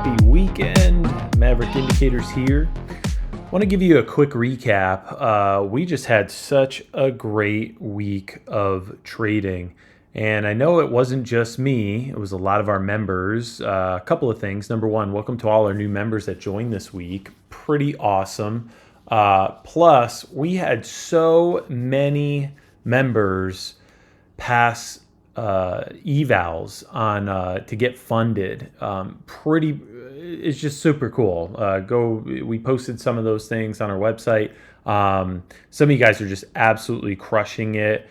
Happy weekend. Maverick Indicators here. I want to give you a quick recap. We just had such a great week of trading. And I know it wasn't just me. It was a lot of our members. A couple of things. Number one, welcome to all our new members that joined this week. Pretty awesome. Plus, we had so many members pass evals on to get funded. It's just super cool. We posted some of those things on our website. Some of you guys are just absolutely crushing it.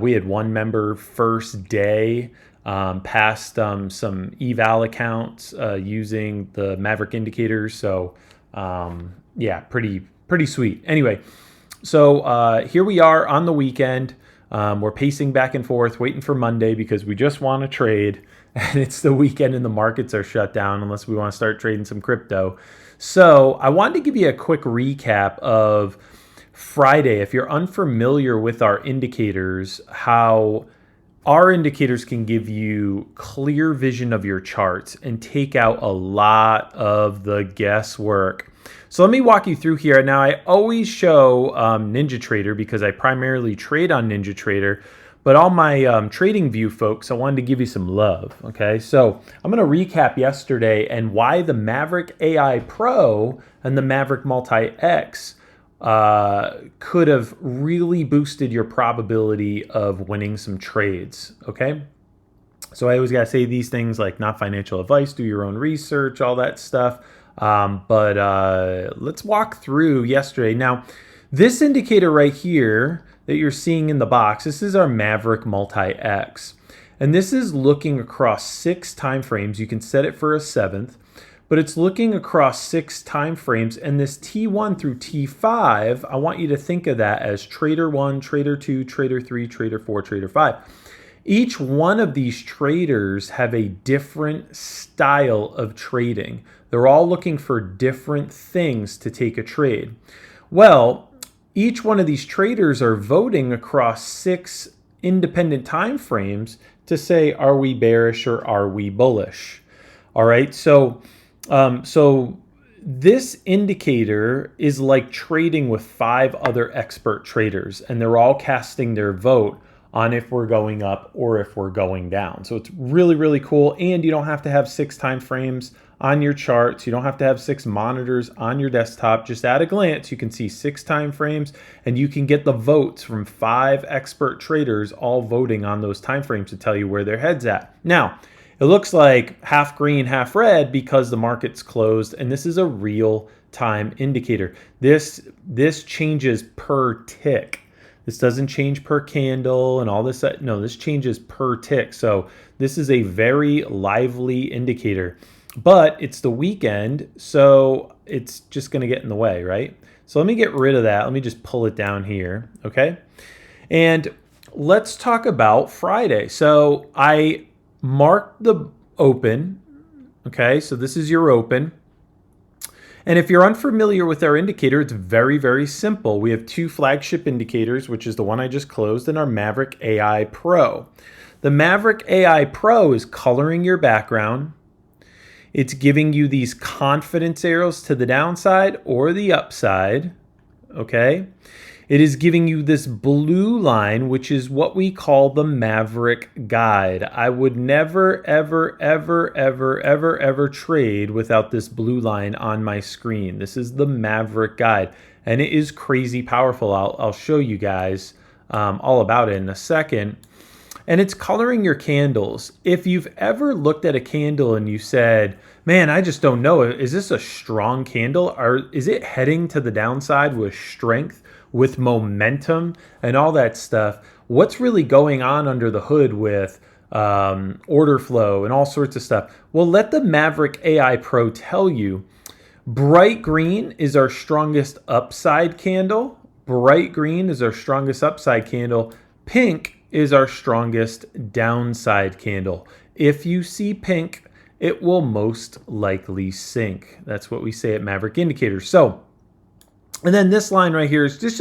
We had one member first day passed some eval accounts using the Maverick indicators. So yeah, pretty sweet. Anyway, so here we are on the weekend. We're pacing back and forth, waiting for Monday because we just want to trade. And it's the weekend and the markets are shut down unless we want to start trading some crypto. So I wanted to give you a quick recap of Friday. If you're unfamiliar with our indicators, how our indicators can give you clear vision of your charts and take out a lot of the guesswork. So let me walk you through here. Now, I always show NinjaTrader because I primarily trade on NinjaTrader, but all my TradingView folks, I wanted to give you some love, okay? So I'm going to recap yesterday and why the Maverick AI Pro and the Maverick Multi-X could have really boosted your probability of winning some trades, okay? So I always got to say these things like not financial advice, do your own research, all that stuff. But let's walk through yesterday. Now, this indicator right here that you're seeing in the box, this is our Maverick Multi-X. And this is looking across 6 time frames. You can set it for a 7th, but it's looking across 6 time frames. And this T1 through T5, I want you to think of that as Trader 1, Trader 2, Trader 3, Trader 4, Trader 5. Each one of these traders have a different style of trading. They're all looking for different things to take a trade. Well, each one of these traders are voting across 6 independent time frames to say, are we bearish or are we bullish? All right, so this indicator is like trading with 5 other expert traders, and they're all casting their vote on if we're going up or if we're going down. So it's really, really cool. And you don't have to have 6 time frames on your charts. You don't have to have 6 monitors on your desktop. Just at a glance, you can see 6 time frames and you can get the votes from 5 expert traders all voting on those time frames to tell you where their head's at. Now, it looks like half green, half red because the market's closed, and this is a real time indicator. This changes per tick. This doesn't change per candle and all this. No, this changes per tick. So this is a very lively indicator, but it's the weekend, so it's just going to get in the way, right? So let me get rid of that. Let me just pull it down here, okay? And let's talk about Friday. So I marked the open, okay? So this is your open. And if you're unfamiliar with our indicator, it's very, very simple. We have 2 flagship indicators, which is the one I just closed, and our Maverick AI Pro. The Maverick AI Pro is coloring your background. It's giving you these confidence arrows to the downside or the upside, okay? It is giving you this blue line, which is what we call the Maverick Guide. I would never, ever, ever, ever, ever, ever trade without this blue line on my screen. This is the Maverick Guide, and it is crazy powerful. I'll show you guys all about it in a second. And it's coloring your candles. If you've ever looked at a candle and you said, man, I just don't know, is this a strong candle? Or is it heading to the downside with strength, with momentum and all that stuff? What's really going on under the hood with order flow and all sorts of stuff? Well, let the Maverick AI Pro tell you. Bright green is our strongest upside candle. Bright green is our strongest upside candle. Pink is our strongest downside candle. If you see pink, it will most likely sink. That's what we say at Maverick Indicators. So, and then this line right here is this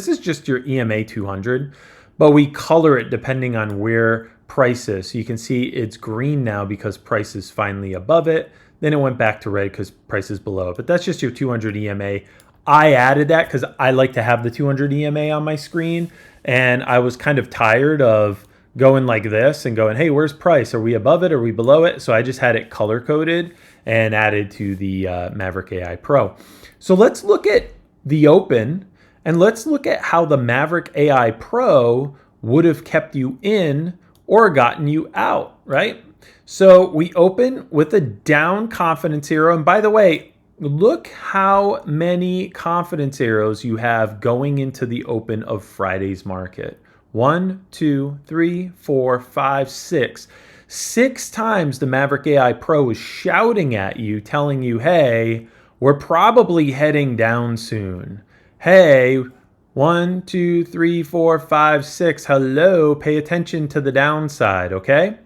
is just your EMA 200, but we color it depending on where price is. So you can see it's green now because price is finally above it. Then it went back to red because price is below it. But that's just your 200 EMA. I added that because I like to have the 200 EMA on my screen. And I was kind of tired of going like this and going, hey, where's price? Are we above it? Are we below it? So I just had it color coded and added to the Maverick AI Pro. So let's look at the open and let's look at how the Maverick AI Pro would have kept you in or gotten you out, right? So we open with a down confidence arrow. And by the way, look how many confidence arrows you have going into the open of Friday's market. 1, 2, 3, 4, 5, 6. 6 times the Maverick AI Pro is shouting at you, telling you, hey, we're probably heading down soon. Hey, 1, 2, 3, 4, 5, 6. Hello, pay attention to the downside, okay?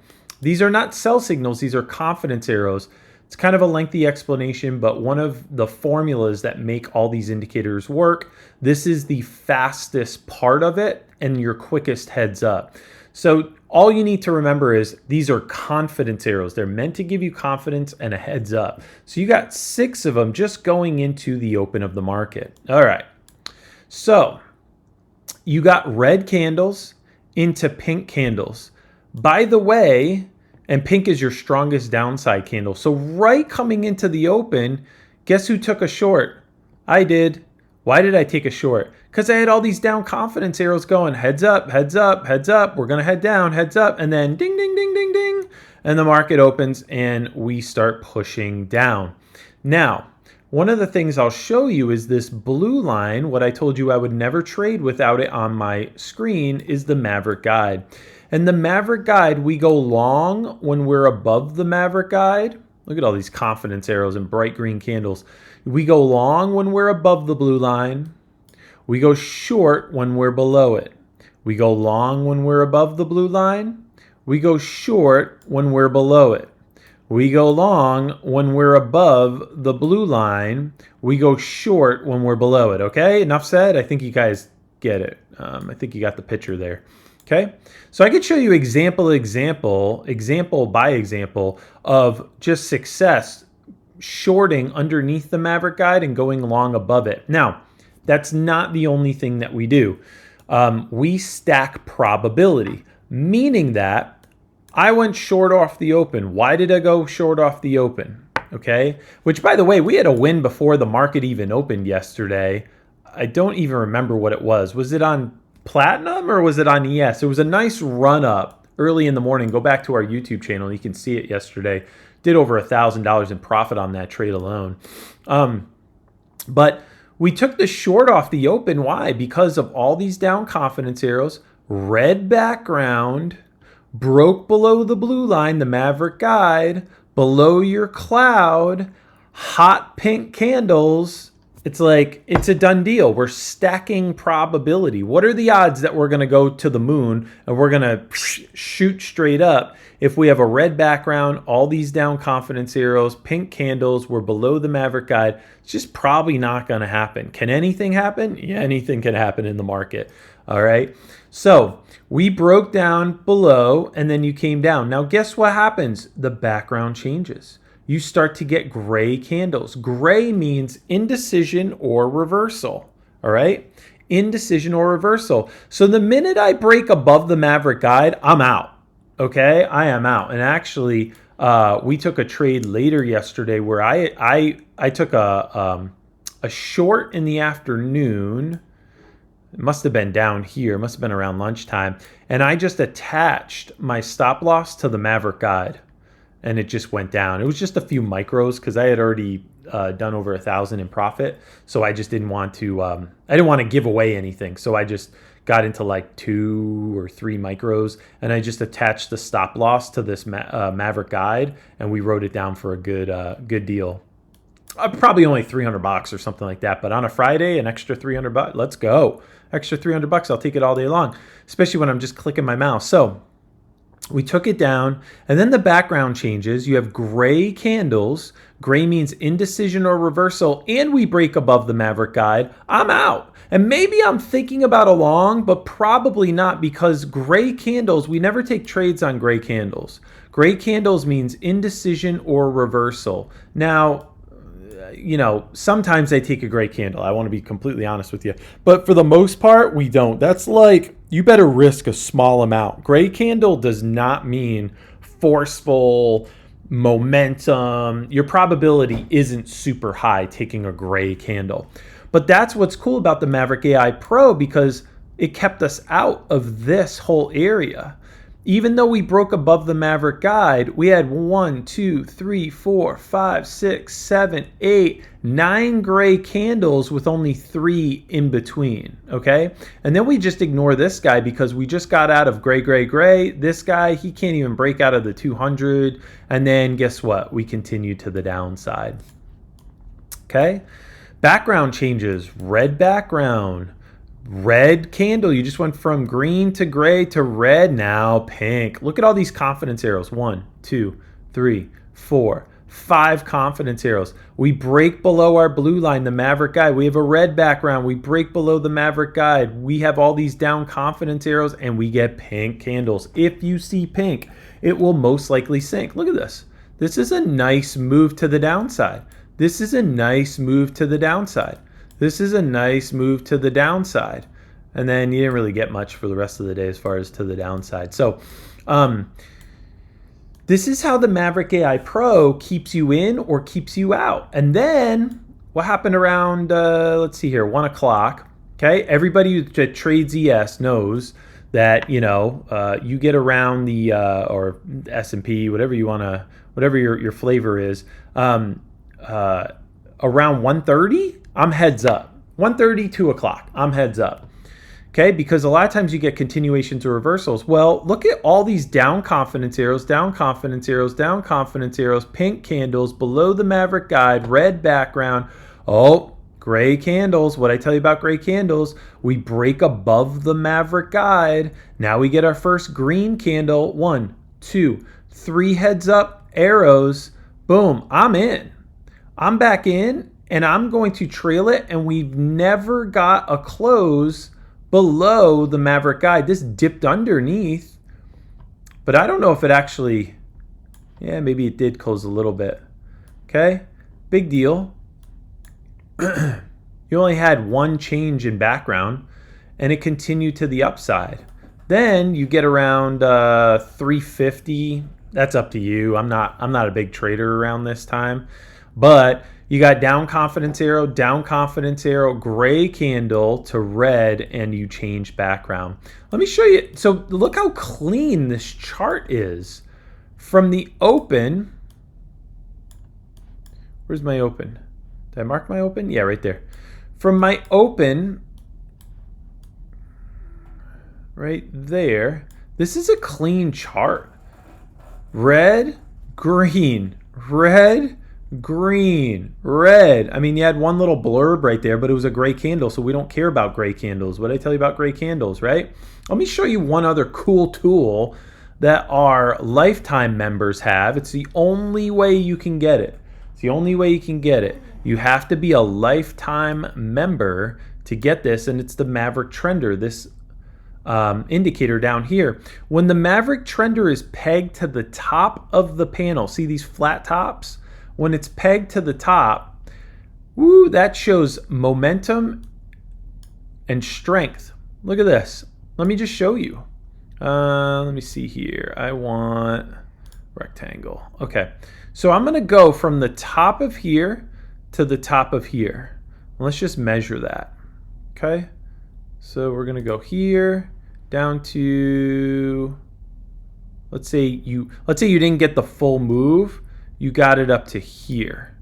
These are not sell signals. These are confidence arrows. It's kind of a lengthy explanation, but one of the formulas that make all these indicators work, this is the fastest part of it and your quickest heads up. So all you need to remember is these are confidence arrows. They're meant to give you confidence and a heads up. So you got 6 of them just going into the open of the market. All right. So you got red candles into pink candles. By the way, and pink is your strongest downside candle. So right coming into the open, guess who took a short? I did. Why did I take a short? Because I had all these down confidence arrows going heads up, heads up, heads up. We're going to head down, heads up. And then ding, ding, ding, ding, ding. And the market opens and we start pushing down. Now, one of the things I'll show you is this blue line. What I told you I would never trade without it on my screen is the Maverick guide. And the Maverick guide, we go long when we're above the Maverick guide. Look at all these confidence arrows and bright green candles. We go long when we're above the blue line. We go short when we're below it. We go long when we're above the blue line. We go short when we're below it. We go long when we're above the blue line. We go short when we're below it. Okay, enough said. I think you guys get it. I think you got the picture there. Okay, so I could show you example by example of just success shorting underneath the Maverick guide and going long above it. Now, that's not the only thing that we do. We stack probability, meaning that I went short off the open. Why did I go short off the open? Okay, which by the way, we had a win before the market even opened yesterday. I don't even remember what it was. Was it on Platinum or was it on ES? It was a nice run up early in the morning. Go back to our YouTube channel. You can see it yesterday. Did over $1,000 in profit on that trade alone. But we took the short off the open. Why? Because of all these down confidence arrows, red background, broke below the blue line, the Maverick guide, below your cloud, hot pink candles. It's like, it's a done deal. We're stacking probability. What are the odds that we're going to go to the moon and we're going to shoot straight up if we have a red background, all these down confidence arrows, pink candles, we're below the Maverick guide? It's just probably not going to happen. Can anything happen? Yeah, anything can happen in the market. All right. So we broke down below and then you came down. Now, guess what happens? The background changes. You start to get gray candles. Gray means indecision or reversal, all right? Indecision or reversal. So the minute I break above the Maverick guide, I'm out, okay? I am out. And actually, we took a trade later yesterday where I took a short in the afternoon. It must have been down here. It must have been around lunchtime. And I just attached my stop loss to the Maverick guide. And it just went down. It was just a few micros because I had already done over 1,000 in profit. So I just didn't want to, I didn't want to give away anything. So I just got into like 2 or 3 micros and I just attached the stop loss to this Maverick guide and we wrote it down for a good deal. Probably only $300 or something like that. But on a Friday, an extra $300, let's go. Extra $300, I'll take it all day long, especially when I'm just clicking my mouse. So We took it down, and then the background changes. You have gray candles. Gray means indecision or reversal, and we break above the Maverick guide. I'm out. And maybe I'm thinking about a long, but probably not, because gray candles, we never take trades on gray candles. Gray candles means indecision or reversal. Now, sometimes I take a gray candle. I want to be completely honest with you. But for the most part, we don't. That's like, you better risk a small amount. Gray candle does not mean forceful momentum. Your probability isn't super high taking a gray candle. But that's what's cool about the Maverick AI Pro, because it kept us out of this whole area. Even though we broke above the Maverick guide, we had 1, 2, 3, 4, 5, 6, 7, 8, 9 gray candles with only 3 in between, okay? And then we just ignore this guy because we just got out of gray, gray, gray. This guy, he can't even break out of the 200. And then guess what? We continue to the downside, okay? Background changes, red background. Red candle, you just went from green to gray to red, now pink. Look at all these confidence arrows. 1, 2, 3, 4, 5 confidence arrows. We break below our blue line, the Maverick guide. We have a red background. We break below the Maverick guide. We have all these down confidence arrows, and we get pink candles. If you see pink, it will most likely sink. Look at this. This is a nice move to the downside. This is a nice move to the downside. This is a nice move to the downside. And then you didn't really get much for the rest of the day as far as to the downside. So this is how the Maverick AI Pro keeps you in or keeps you out. And then what happened around, let's see here, 1 o'clock. Okay, everybody that trades ES knows that, you get around the, or S&P, whatever you want to, whatever your flavor is, around 1:30. I'm heads up. 1:30, 2 o'clock, I'm heads up. Okay, because a lot of times you get continuations or reversals. Well, look at all these down confidence arrows, down confidence arrows, down confidence arrows, pink candles below the Maverick guide, red background. Oh, gray candles. What I tell you about gray candles, we break above the Maverick guide. Now we get our first green candle. 1, 2, 3 heads up arrows. Boom, I'm in. I'm back in. And I'm going to trail it, and we've never got a close below the Maverick guide. This dipped underneath, but I don't know if it actually, maybe it did close a little bit. Okay, big deal. You only had one change in background, and it continued to the upside. Then you get around 350. That's up to you. I'm not a big trader around this time, but you got down confidence arrow, gray candle to red, and you change background. Let me show you. So look how clean this chart is. From the open, where's my open? Did I mark my open? Yeah, right there. From my open, right there, this is a clean chart. Red, green, red, green, red. I mean, you had one little blurb right there, but it was a gray candle, so we don't care about gray candles. What did I tell you about gray candles, right? Let me show you one other cool tool that our lifetime members have. It's the only way you can get it. It's the only way you can get it. You have to be a lifetime member to get this, and it's the Maverick Trender, this indicator down here. When the Maverick Trender is pegged to the top of the panel, see these flat tops? When it's pegged to the top, woo, that shows momentum and strength. Look at this. Let me just show you. Let me see here. I want rectangle. Okay, so I'm gonna go from the top of here to the top of here. Let's just measure that. Okay, so we're gonna go here down to, let's say you didn't get the full move. You got it up to here.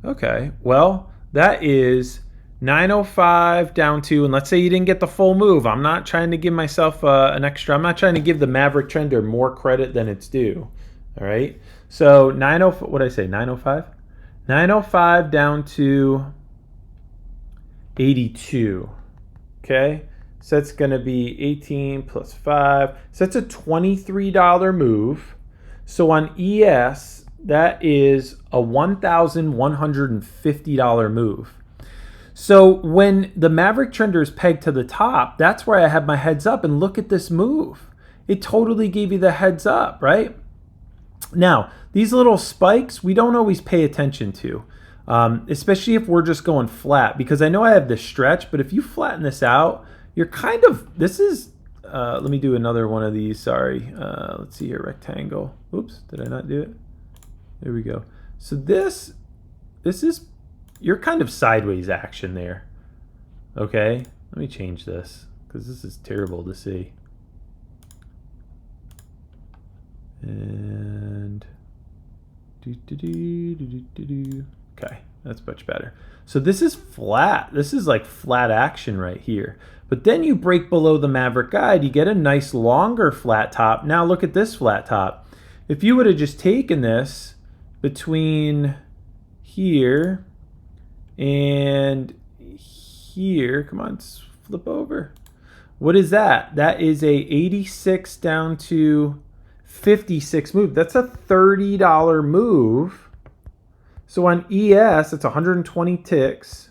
Okay, well, that is 905 down to, and let's say you didn't get the full move. I'm not trying to give myself an extra, I'm not trying to give the Maverick Trender more credit than it's due. All right, so 905, what did I say, 905? 905 down to 82, okay? So that's going to be 18 plus 5. So that's a $23 move. So on ES, that is a $1,150 move. So when the Maverick trender is pegged to the top, that's where I have my heads up, and look at this move. It totally gave you the heads up, right? Now, these little spikes, we don't always pay attention to, especially if we're just going flat, because I know I have this stretch, but if you flatten this out, you're kind of, this is, let me do another one of these, sorry. Let's see here, rectangle. Oops, did I not do it? There we go. So this is, you're kind of sideways action there, okay? Let me change this, because this is terrible to see. And okay, that's much better. So this is flat. This is like flat action right here. But then you break below the Maverick guide, you get a nice longer flat top. Now look at this flat top. If you would have just taken this between here and here, come on, flip over. What is that? That is a 86 down to 56 move. That's a $30 move. So on ES, it's 120 ticks.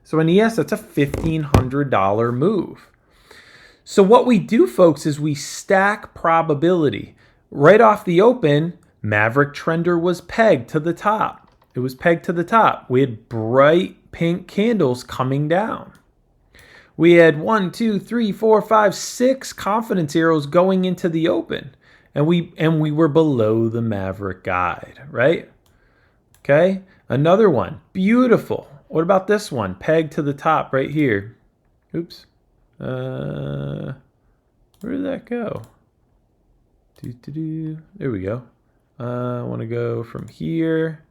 So on ES, that's a $1,500 move. So what we do, folks, is we stack probability. Right off the open, Maverick trender was pegged to the top. It was pegged to the top. We had bright pink candles coming down. We had 1, 2, 3, 4, 5, 6 confidence arrows going into the open. And we were below the Maverick guide, right? Okay, another one, beautiful. What about this one? Pegged to the top right here. Oops. Where did that go? There we go. I want to go from here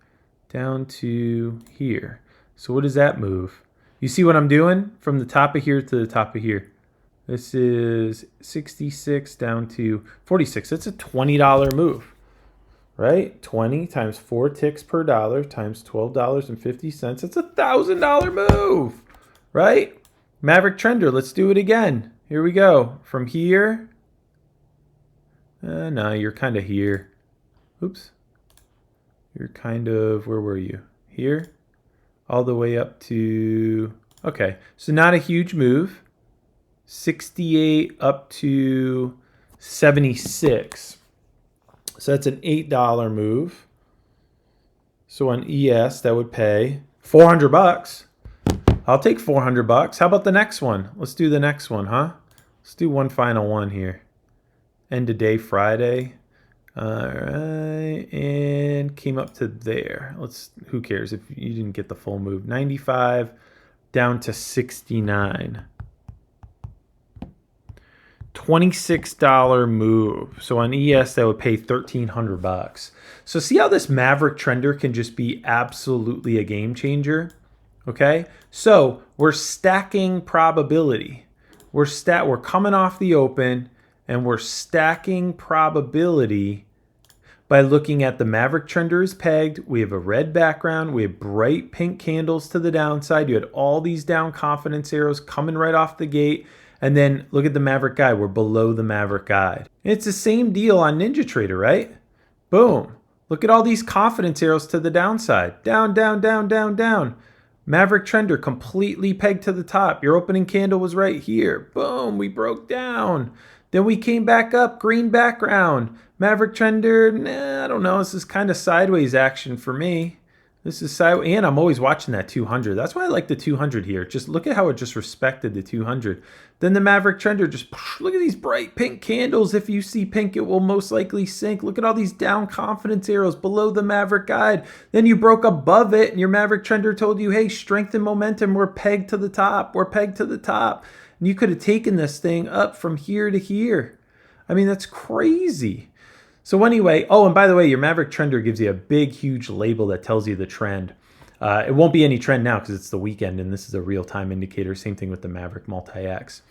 down to here. So what does that move? You see what I'm doing? From the top of here to the top of here. This is 66 down to 46. It's a $20 move, right? 20 times 4 ticks per dollar times $12.50. It's a $1,000 move, right? Maverick trender, let's do it again. Here we go. From here. No, you're kind of here. Oops. You're kind of, where were you? Here? All the way up to, okay. So not a huge move. 68 up to 76. So that's an $8 move. So on ES, that would pay $400. I'll take $400. How about the next one? Let's do the next one, huh? Let's do one final one here. End of day Friday. All right, and came up to there. Who cares if you didn't get the full move? 95 down to 69. $26 move. So on ES, that would pay $1,300. So see how this Maverick trender can just be absolutely a game changer? Okay, so we're stacking probability. We're coming off the open, and we're stacking probability by looking at the Maverick trender is pegged. We have a red background. We have bright pink candles to the downside. You had all these down confidence arrows coming right off the gate. And then look at the Maverick guide. We're below the Maverick guide. And it's the same deal on NinjaTrader, right? Boom. Look at all these confidence arrows to the downside. Down, down, down, down, down. Maverick trender completely pegged to the top. Your opening candle was right here. Boom, we broke down. Then we came back up, green background. Maverick trender, I don't know. This is kind of sideways action for me. This is sideways, and I'm always watching that 200. That's why I like the 200 here. Just look at how it just respected the 200. Then the Maverick trender, just look at these bright pink candles. If you see pink, it will most likely sink. Look at all these down confidence arrows below the Maverick guide. Then you broke above it, and your Maverick trender told you, hey, strength and momentum, we're pegged to the top. We're pegged to the top. And you could have taken this thing up from here to here. I mean, that's crazy. So anyway, oh, and by the way, your Maverick trender gives you a big, huge label that tells you the trend. It won't be any trend now because it's the weekend and this is a real-time indicator. Same thing with the Maverick Multi-X.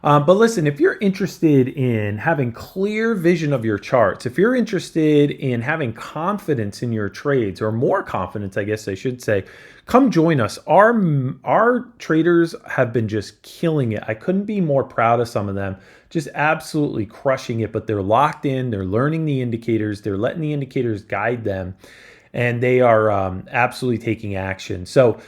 But listen, if you're interested in having clear vision of your charts, if you're interested in having confidence in your trades, or more confidence, I guess I should say, come join us. Our traders have been just killing it. I couldn't be more proud of some of them, just absolutely crushing it, but they're locked in, they're learning the indicators, they're letting the indicators guide them, and they are absolutely taking action. So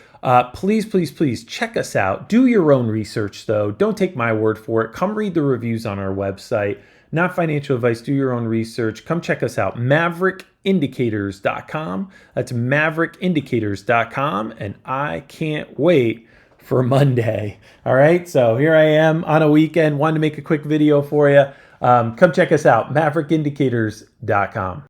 please, please, please check us out. Do your own research, though. Don't take my word for it. Come read the reviews on our website. Not financial advice. Do your own research. Come check us out. MaverickIndicators.com. That's MaverickIndicators.com. And I can't wait for Monday. All right. So here I am on a weekend. Wanted to make a quick video for you. Come check us out. MaverickIndicators.com.